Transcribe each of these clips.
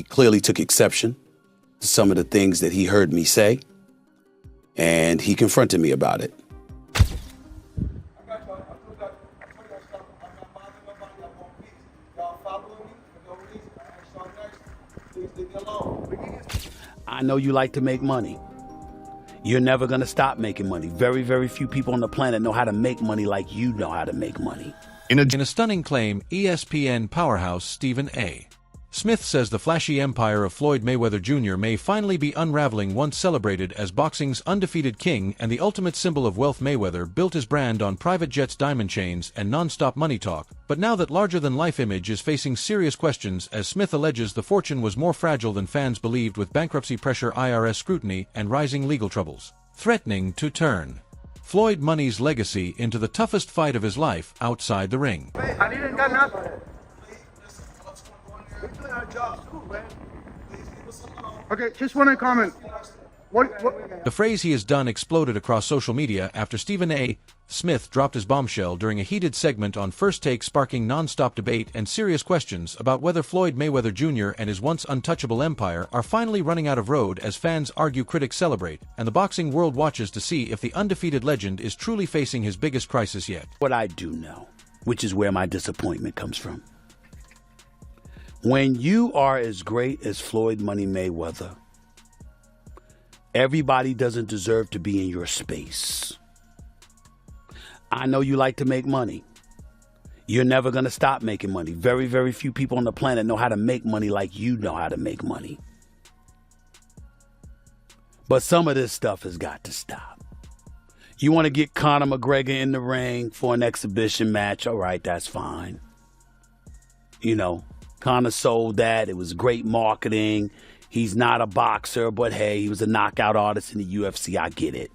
clearly took exception to some of the things that he heard me say, and he confronted me about it. I know you like to make money. You're never going to stop making money. Very, very few people on the planet know how to make money like you know how to make money. In a stunning claim, ESPN powerhouse Stephen A. Smith says the flashy empire of Floyd Mayweather Jr. may finally be unraveling. Once celebrated as boxing's undefeated king and the ultimate symbol of wealth, Mayweather built his brand on private jets, diamond chains, and non-stop money talk. But now that larger-than-life image is facing serious questions, as Smith alleges the fortune was more fragile than fans believed, with bankruptcy pressure, IRS scrutiny, and rising legal troubles threatening to turn Floyd Money's legacy into the toughest fight of his life outside the ring. I didn't got nothing. Okay, just want to comment. What? The phrase "he is done" exploded across social media after Stephen A. Smith dropped his bombshell during a heated segment on First Take, sparking non-stop debate and serious questions about whether Floyd Mayweather Jr. and his once untouchable empire are finally running out of road as fans argue, critics celebrate, and the boxing world watches to see if the undefeated legend is truly facing his biggest crisis yet. What I do know, which is where my disappointment comes from. When you are as great as Floyd Money Mayweather, everybody doesn't deserve to be in your space. I know you like to make money. You're never going to stop making money. Very, very few people on the planet know how to make money like you know how to make money. But some of this stuff has got to stop. You want to get Conor McGregor in the ring for an exhibition match? All right, that's fine. You know, Conor sold that. It was great marketing. He's not a boxer, but hey, he was a knockout artist in the UFC. I get it.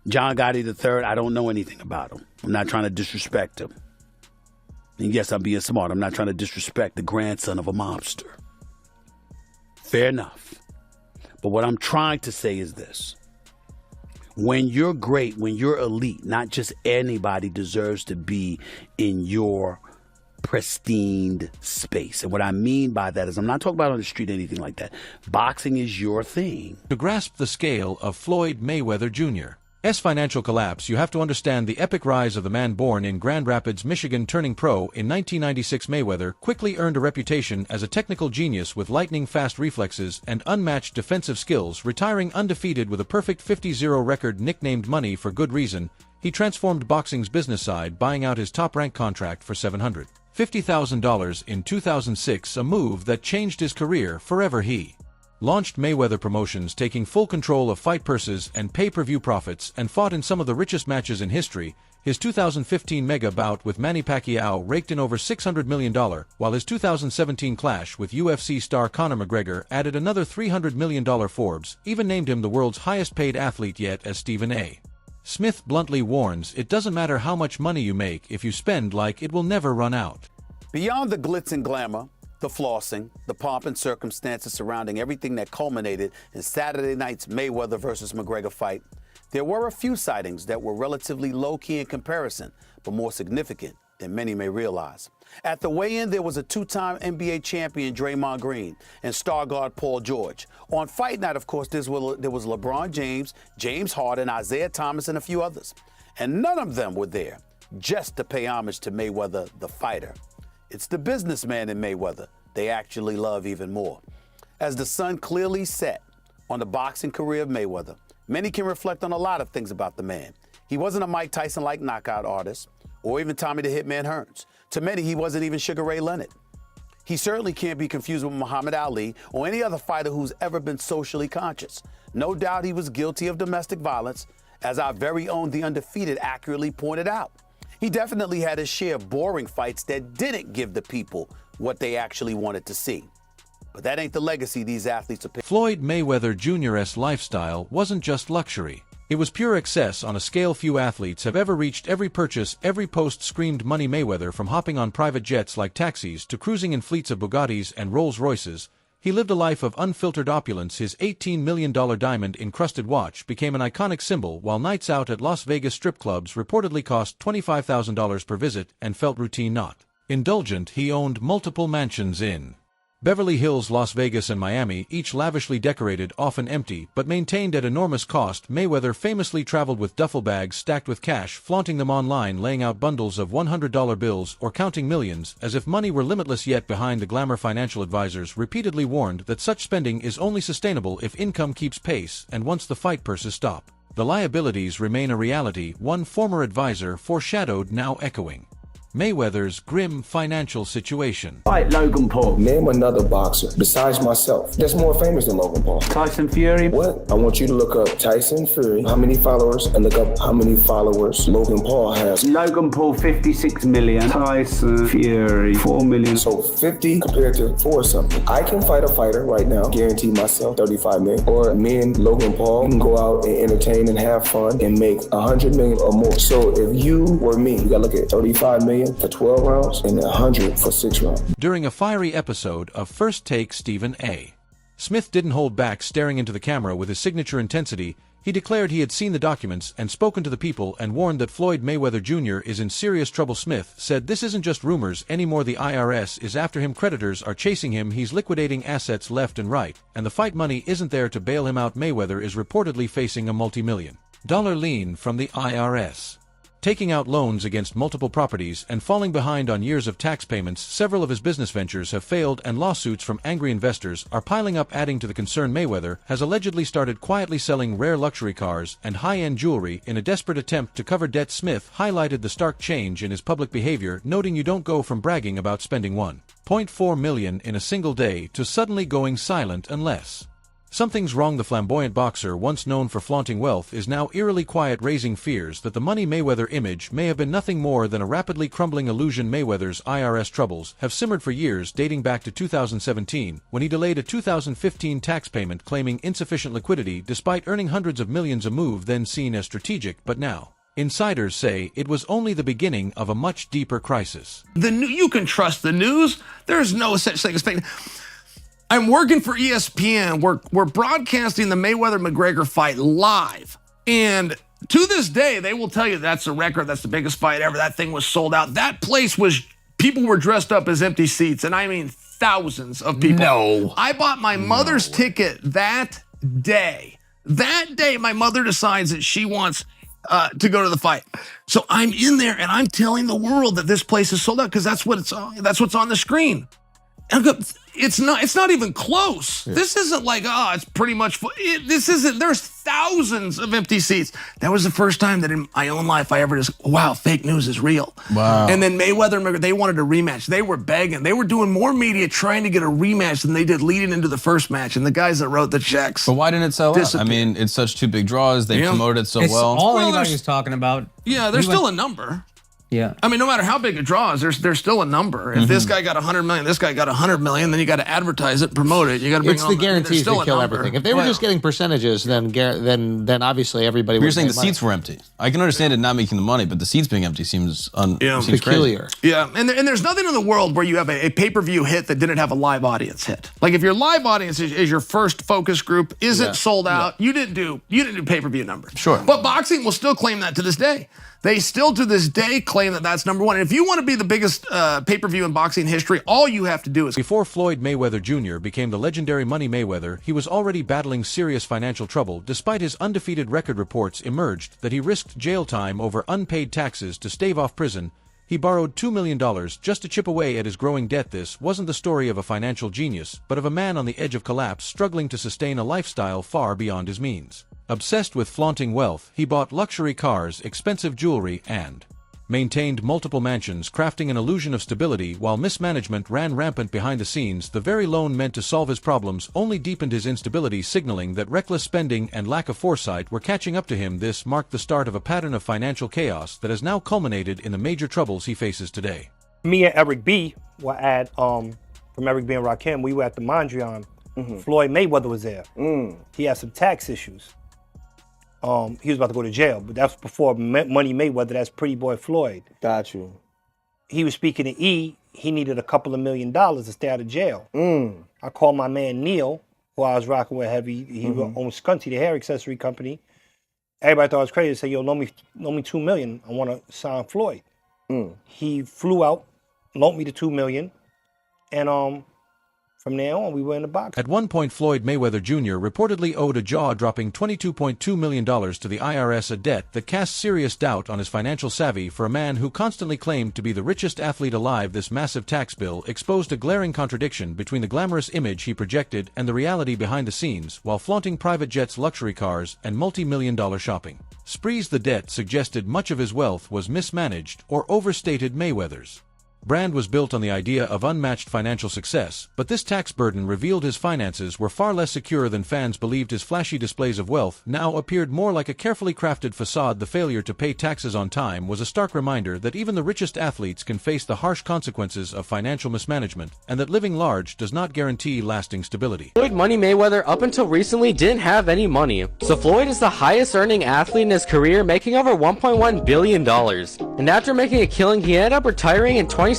John Gotti III, I don't know anything about him. I'm not trying to disrespect him. And yes, I'm being smart. I'm not trying to disrespect the grandson of a mobster. Fair enough. But what I'm trying to say is this. When you're great, when you're elite, not just anybody deserves to be in your pristine space. And what I mean by that is I'm not talking about on the street, anything like that. Boxing is your thing. To grasp the scale of Floyd Mayweather Jr.'s financial collapse, you have to understand the epic rise of the man born in Grand Rapids, Michigan, turning pro in 1996. Mayweather quickly earned a reputation as a technical genius with lightning-fast reflexes and unmatched defensive skills, retiring undefeated with a perfect 50-0 record. Nicknamed Money for good reason, he transformed boxing's business side, buying out his top-ranked contract for $750,000 in 2006, a move that changed his career forever. He launched Mayweather Promotions, taking full control of fight purses and pay-per-view profits, and fought in some of the richest matches in history. His 2015 mega bout with Manny Pacquiao raked in over $600 million, while his 2017 clash with UFC star Conor McGregor added another $300 million. Forbes even named him the world's highest-paid athlete yet. As Stephen A. Smith bluntly warns, it doesn't matter how much money you make, if you spend like it will never run out. Beyond the glitz and glamour, the flossing, the pomp and circumstances surrounding everything that culminated in Saturday night's Mayweather versus McGregor fight, there were a few sightings that were relatively low-key in comparison, but more significant than many may realize. At the weigh-in, there was a two-time NBA champion, Draymond Green, and star guard Paul George. On fight night, of course, there was LeBron James, James Harden, Isaiah Thomas, and a few others. And none of them were there just to pay homage to Mayweather, the fighter. It's the businessman in Mayweather they actually love even more. As the sun clearly set on the boxing career of Mayweather, many can reflect on a lot of things about the man. He wasn't a Mike Tyson-like knockout artist, or even Tommy the Hitman Hearns. To many, he wasn't even Sugar Ray Leonard. He certainly can't be confused with Muhammad Ali or any other fighter who's ever been socially conscious. No doubt he was guilty of domestic violence, as our very own The Undefeated accurately pointed out. He definitely had his share of boring fights that didn't give the people what they actually wanted to see. But that ain't the legacy these athletes are picking. Floyd Mayweather Jr.'s lifestyle wasn't just luxury. It was pure excess on a scale few athletes have ever reached. Every purchase, every post screamed money. Mayweather, from hopping on private jets like taxis to cruising in fleets of Bugattis and Rolls-Royces, he lived a life of unfiltered opulence. His $18 million diamond-encrusted watch became an iconic symbol, while nights out at Las Vegas strip clubs reportedly cost $25,000 per visit and felt routine, not indulgent. He owned multiple mansions in Beverly Hills, Las Vegas, and Miami, each lavishly decorated, often empty, but maintained at enormous cost, Mayweather famously traveled with duffel bags stacked with cash, flaunting them online, laying out bundles of $100 bills, or counting millions, as if money were limitless. Yet behind the glamour, financial advisors repeatedly warned that such spending is only sustainable if income keeps pace, and once the fight purses stop, the liabilities remain a reality, one former advisor foreshadowed, now echoing Mayweather's grim financial situation. Fight Logan Paul. Name another boxer besides myself that's more famous than Logan Paul. Tyson Fury. What? I want you to look up Tyson Fury, how many followers, and look up how many followers Logan Paul has. Logan Paul, 56 million. Tyson Fury, 4 million. So 50 compared to 4 something. I can fight a fighter right now, guarantee myself 35 million. Or me and Logan Paul can go out and entertain and have fun and make 100 million or more. So if you were me, you gotta look at 35 million for 12 rounds and 100 for 6 rounds. During a fiery episode of First Take, Stephen A. Smith didn't hold back, staring into the camera with his signature intensity. He declared he had seen the documents and spoken to the people and warned that Floyd Mayweather Jr. is in serious trouble. Smith said this isn't just rumors anymore. The IRS is after him. Creditors are chasing him. He's liquidating assets left and right, and the fight money isn't there to bail him out. Mayweather is reportedly facing a multi-million-dollar lien from the IRS. Taking out loans against multiple properties and falling behind on years of tax payments, several of his business ventures have failed, and lawsuits from angry investors are piling up. Adding to the concern, Mayweather has allegedly started quietly selling rare luxury cars and high-end jewelry in a desperate attempt to cover debt. Smith highlighted the stark change in his public behavior, noting you don't go from bragging about spending $1.4 million in a single day to suddenly going silent unless something's wrong. The flamboyant boxer, once known for flaunting wealth, is now eerily quiet, raising fears that the Money Mayweather image may have been nothing more than a rapidly crumbling illusion. Mayweather's IRS troubles have simmered for years, dating back to 2017, when he delayed a 2015 tax payment, claiming insufficient liquidity despite earning hundreds of millions, a move then seen as strategic. But now, insiders say it was only the beginning of a much deeper crisis. You can trust the news. There's no such thing as fake. I'm working for ESPN. We're broadcasting the Mayweather-McGregor fight live. And to this day, they will tell you that's a record. That's the biggest fight ever. That thing was sold out. That place people were dressed up as empty seats. And I mean thousands of people. No. I bought my mother's ticket that day. That day, my mother decides that she wants to go to the fight. So I'm in there and I'm telling the world that this place is sold out because that's what's on the screen. And it's not even close. Yeah. This isn't like, it's pretty much, there's thousands of empty seats. That was the first time that in my own life I ever just, wow, fake news is real. Wow. And then Mayweather, they wanted a rematch. They were begging. They were doing more media trying to get a rematch than they did leading into the first match. And the guys that wrote the checks. But why didn't it sell out? I mean, it's such 2 big draws. They promoted it so well. All anybody's talking about. Yeah, there's still a number. Yeah. I mean, no matter how big a draw is, there's still a number. If this guy got 100 million, this guy got 100 million, then you got to advertise it, promote it. You got to bring it's the guarantees that kill everything. If they were just getting percentages, then obviously everybody would. You're saying the seats were empty. I can understand it not making the money, but the seats being empty seems peculiar. Crazy. Yeah, and there's nothing in the world where you have a pay-per-view hit that didn't have a live audience hit. Like if your live audience is your first focus group, isn't sold out, you didn't do pay-per-view numbers. Sure. But boxing will still claim that to this day. They still to this day claim that that's number one. And if you want to be the biggest pay-per-view in boxing history, all you have to do is... Before Floyd Mayweather Jr. became the legendary Money Mayweather, he was already battling serious financial trouble. Despite his undefeated record, reports emerged that he risked jail time over unpaid taxes to stave off prison. He borrowed $2 million just to chip away at his growing debt. This wasn't the story of a financial genius, but of a man on the edge of collapse, struggling to sustain a lifestyle far beyond his means. Obsessed with flaunting wealth, he bought luxury cars, expensive jewelry, and maintained multiple mansions, crafting an illusion of stability. While mismanagement ran rampant behind the scenes, the very loan meant to solve his problems only deepened his instability, signaling that reckless spending and lack of foresight were catching up to him. This marked the start of a pattern of financial chaos that has now culminated in the major troubles he faces today. Me and Eric B. were at, from Eric B. and Rakim, we were at the Mondrian. Floyd Mayweather was there. He had some tax issues. He was about to go to jail, but that's before Money Mayweather. That's Pretty Boy Floyd. Got you. He was speaking to E. He needed a couple of $1 million to stay out of jail. I called my man Neil, who I was rocking with heavy. He owns Scunty, the hair accessory company. Everybody thought it was crazy. They said, "Yo, loan me $2 million. I want to sign Floyd." He flew out, loaned me the $2 million, and from there on, we were in the box. At one point, Floyd Mayweather Jr. reportedly owed a jaw-dropping $22.2 million to the IRS, a debt that cast serious doubt on his financial savvy for a man who constantly claimed to be the richest athlete alive. This massive tax bill exposed a glaring contradiction between the glamorous image he projected and the reality behind the scenes, while flaunting private jets, luxury cars, and multi-million-dollar shopping sprees. The debt suggested much of his wealth was mismanaged or overstated. Mayweather's brand was built on the idea of unmatched financial success, but this tax burden revealed his finances were far less secure than fans believed. His flashy displays of wealth now appeared more like a carefully crafted facade. The failure to pay taxes on time was a stark reminder that even the richest athletes can face the harsh consequences of financial mismanagement, and that living large does not guarantee lasting stability. Floyd Money Mayweather up until recently didn't have any money, so Floyd is the highest earning athlete in his career, making over $1.1 billion. And after making a killing, he ended up retiring in 2017.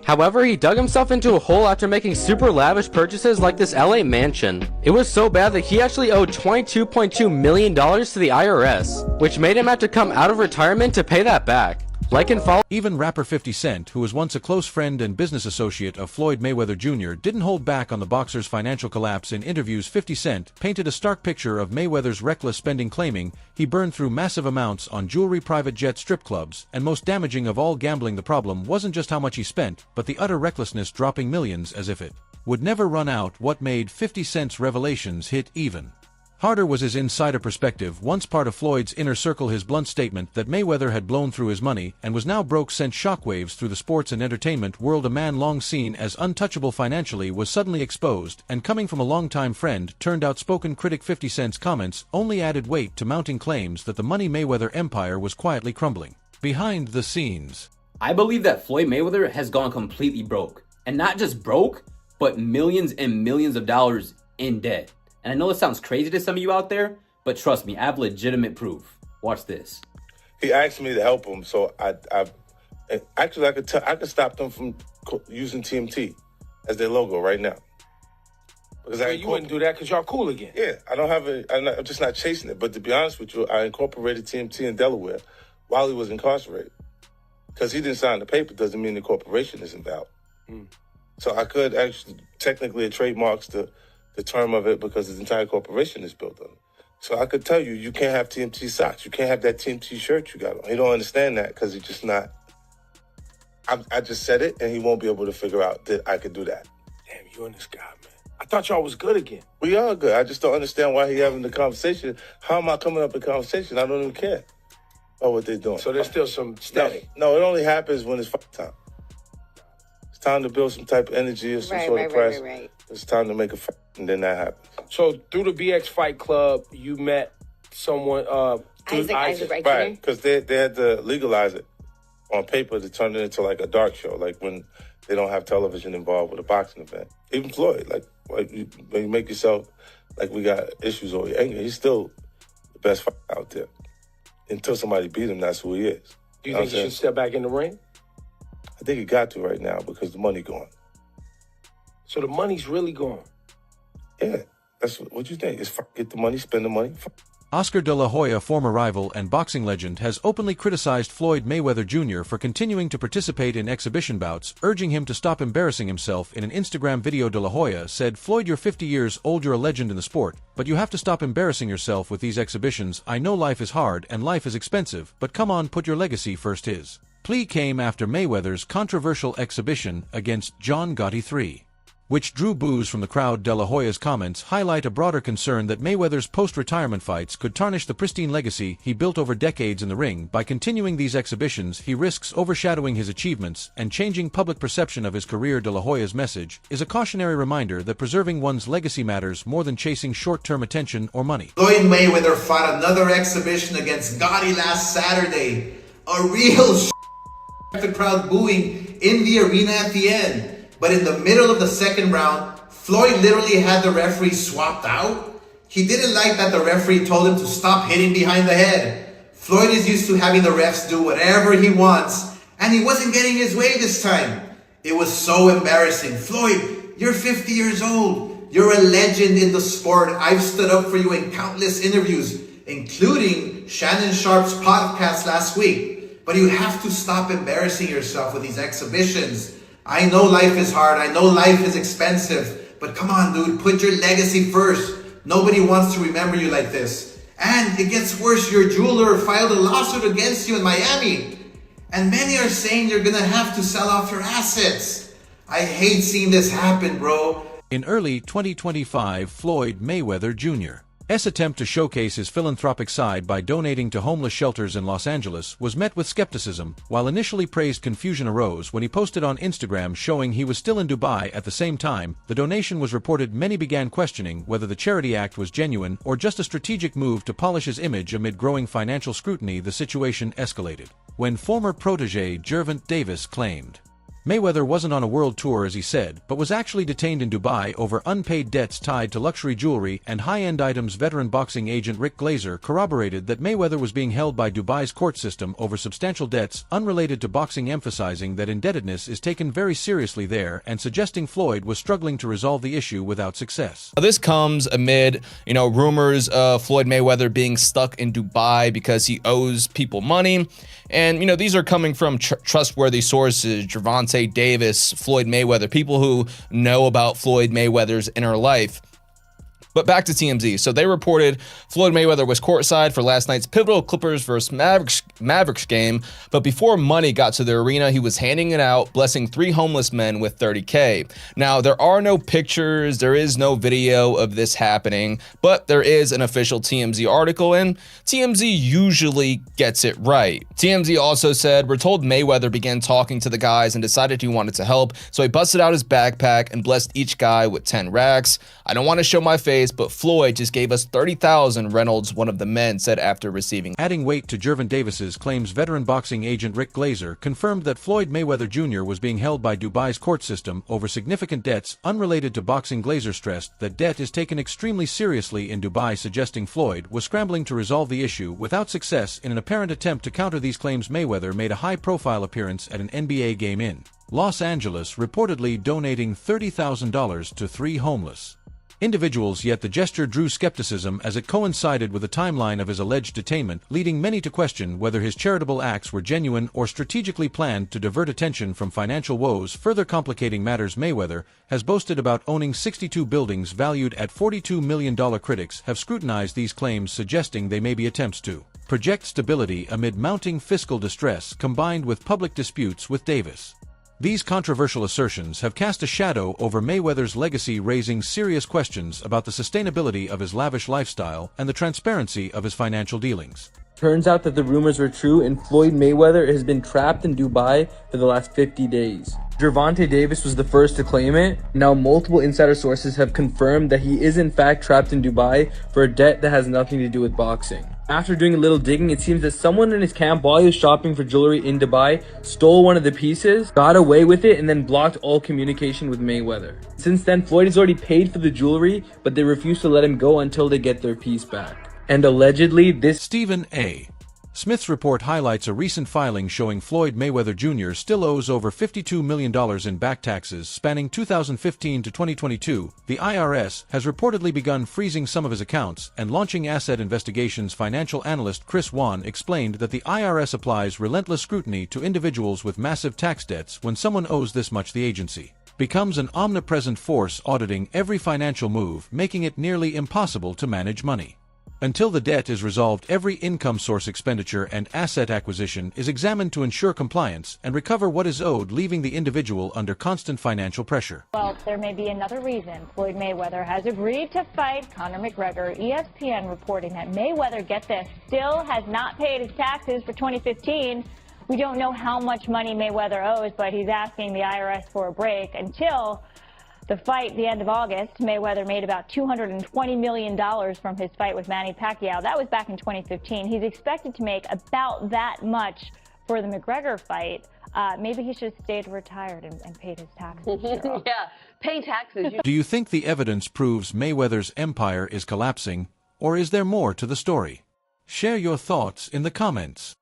However, he dug himself into a hole after making super lavish purchases like this LA mansion. It was so bad that he actually owed $22.2 million to the IRS, which made him have to come out of retirement to pay that back. Like and follow. Even rapper 50 Cent, who was once a close friend and business associate of Floyd Mayweather Jr., didn't hold back on the boxer's financial collapse. In interviews, 50 Cent painted a stark picture of Mayweather's reckless spending, claiming he burned through massive amounts on jewelry, private jet, strip clubs, and most damaging of all, gambling. The problem wasn't just how much he spent, but the utter recklessness, dropping millions as if it would never run out. What made 50 Cent's revelations hit even harder was his insider perspective. Once part of Floyd's inner circle, his blunt statement that Mayweather had blown through his money and was now broke sent shockwaves through the sports and entertainment world. A man long seen as untouchable financially was suddenly exposed, and coming from a longtime friend turned outspoken critic, 50 Cent's comments only added weight to mounting claims that the Money Mayweather empire was quietly crumbling behind the scenes. I believe that Floyd Mayweather has gone completely broke. And not just broke, but millions and millions of dollars in debt. And I know it sounds crazy to some of you out there, but trust me, I have legitimate proof. Watch this. He asked me to help him, so I could stop them from using TMT as their logo right now. Because you wouldn't do that because y'all cool again. Yeah, I'm just not chasing it. But to be honest with you, I incorporated TMT in Delaware while he was incarcerated. Because he didn't sign the paper doesn't mean the corporation isn't valid. So I could actually, technically, it trademarks the term of it because his entire corporation is built on it. So I could tell you, you can't have TMT socks. You can't have that TMT shirt you got on. He don't understand that because he's just not. I just said it, and he won't be able to figure out that I could do that. Damn, you and this guy, man. I thought y'all was good again. We are good. I just don't understand why he having the conversation. How am I coming up with the conversation? I don't even care about what they're doing. So there's still some steady. No, it only happens when it's fight time. It's time to build some type of energy or some sort of press. Right. It's time to make a fight, and then that happens. So through the BX Fight Club, you met someone, Isaac, right? Because they had to legalize it on paper to turn it into like a dark show, like when they don't have television involved with a boxing event. Even Floyd, when you make yourself like we got issues over your anger, he's still the best fighter out there. Until somebody beat him, that's who he is. Do you think he should step back in the ring? I think he got to right now because the money gone. So the money's really gone? Yeah. That's what you think. Is get the money, spend the money. Oscar de la Hoya, former rival and boxing legend, has openly criticized Floyd Mayweather Jr. for continuing to participate in exhibition bouts, urging him to stop embarrassing himself. In an Instagram video, de la Hoya said, "Floyd, you're 50 years old, you're a legend in the sport, but you have to stop embarrassing yourself with these exhibitions. I know life is hard and life is expensive, but come on, put your legacy first." His plea came after Mayweather's controversial exhibition against John Gotti III, which drew boos from the crowd. De La Hoya's comments highlight a broader concern that Mayweather's post-retirement fights could tarnish the pristine legacy he built over decades in the ring. By continuing these exhibitions, he risks overshadowing his achievements and changing public perception of his career. De La Hoya's message is a cautionary reminder that preserving one's legacy matters more than chasing short-term attention or money. Floyd Mayweather fought another exhibition against Gotti last Saturday. A real the crowd booing in the arena at the end. But in the middle of the second round, Floyd literally had the referee swapped out. He didn't like that the referee told him to stop hitting behind the head. Floyd is used to having the refs do whatever he wants, and he wasn't getting his way this time. It was so embarrassing. Floyd, you're 50 years old. You're a legend in the sport. I've stood up for you in countless interviews, including Shannon Sharp's podcast last week. But you have to stop embarrassing yourself with these exhibitions. I know life is hard. I know life is expensive. But come on, dude, put your legacy first. Nobody wants to remember you like this. And it gets worse, your jeweler filed a lawsuit against you in Miami. And many are saying you're gonna have to sell off your assets. I hate seeing this happen, bro. In early 2025, Floyd Mayweather Jr.'s attempt to showcase his philanthropic side by donating to homeless shelters in Los Angeles was met with skepticism. While initially praised, confusion arose when he posted on Instagram showing he was still in Dubai at the same time the donation was reported. Many began questioning whether the charity act was genuine or just a strategic move to polish his image. Amid growing financial scrutiny, the situation escalated when former protege Gervonta Davis claimed Mayweather wasn't on a world tour as he said, but was actually detained in Dubai over unpaid debts tied to luxury jewelry and high-end items. Veteran boxing agent Rick Glazer corroborated that Mayweather was being held by Dubai's court system over substantial debts unrelated to boxing, emphasizing that indebtedness is taken very seriously there and suggesting Floyd was struggling to resolve the issue without success. This comes amid, rumors of Floyd Mayweather being stuck in Dubai because he owes people money. And, these are coming from trustworthy sources, Gervonta Davis, Floyd Mayweather, people who know about Floyd Mayweather's inner life. But back to TMZ. So they reported Floyd Mayweather was courtside for last night's pivotal Clippers versus Mavericks game. But before money got to the arena, he was handing it out, blessing 3 homeless men with $30K. Now, there are no pictures, there is no video of this happening, but there is an official TMZ article, and TMZ usually gets it right. TMZ also said, we're told Mayweather began talking to the guys and decided he wanted to help, so he busted out his backpack and blessed each guy with 10 racks. I don't want to show my face, but Floyd just gave us 30,000, Reynolds, one of the men, said after receiving. Adding weight to Gervonta Davis's claims, veteran boxing agent Rick Glazer confirmed that Floyd Mayweather Jr. was being held by Dubai's court system over significant debts unrelated to boxing. Glazer stressed that debt is taken extremely seriously in Dubai, suggesting Floyd was scrambling to resolve the issue without success. In an apparent attempt to counter these claims, Mayweather made a high-profile appearance at an NBA game in Los Angeles, reportedly donating $30,000 to 3 homeless individuals, yet the gesture drew skepticism as it coincided with the timeline of his alleged detainment, leading many to question whether his charitable acts were genuine or strategically planned to divert attention from financial woes. Further complicating matters, Mayweather has boasted about owning 62 buildings valued at $42 million. Critics have scrutinized these claims, suggesting they may be attempts to project stability amid mounting fiscal distress combined with public disputes with Davis. These controversial assertions have cast a shadow over Mayweather's legacy, raising serious questions about the sustainability of his lavish lifestyle and the transparency of his financial dealings. Turns out that the rumors were true, and Floyd Mayweather has been trapped in Dubai for the last 50 days. Gervonta Davis was the first to claim it. Now multiple insider sources have confirmed that he is in fact trapped in Dubai for a debt that has nothing to do with boxing. After doing a little digging, it seems that someone in his camp, while he was shopping for jewelry in Dubai, stole one of the pieces, got away with it, and then blocked all communication with Mayweather. Since then, Floyd has already paid for the jewelry, but they refuse to let him go until they get their piece back. And allegedly, this Stephen A. Smith's report highlights a recent filing showing Floyd Mayweather Jr. still owes over $52 million in back taxes spanning 2015 to 2022. The IRS has reportedly begun freezing some of his accounts and launching asset investigations. Financial analyst Chris Wan explained that the IRS applies relentless scrutiny to individuals with massive tax debts. When someone owes this much, the agency becomes an omnipresent force, auditing every financial move, making it nearly impossible to manage money. Until the debt is resolved, every income source, expenditure, and asset acquisition is examined to ensure compliance and recover what is owed, leaving the individual under constant financial pressure. Well, there may be another reason Floyd Mayweather has agreed to fight Conor McGregor. ESPN reporting that Mayweather, get this, still has not paid his taxes for 2015. We don't know how much money Mayweather owes, but he's asking the IRS for a break until the fight, the end of August. Mayweather made about $220 million from his fight with Manny Pacquiao. That was back in 2015. He's expected to make about that much for the McGregor fight. Maybe he should have stayed retired and paid his taxes. Yeah, pay taxes. Do you think the evidence proves Mayweather's empire is collapsing, or is there more to the story? Share your thoughts in the comments.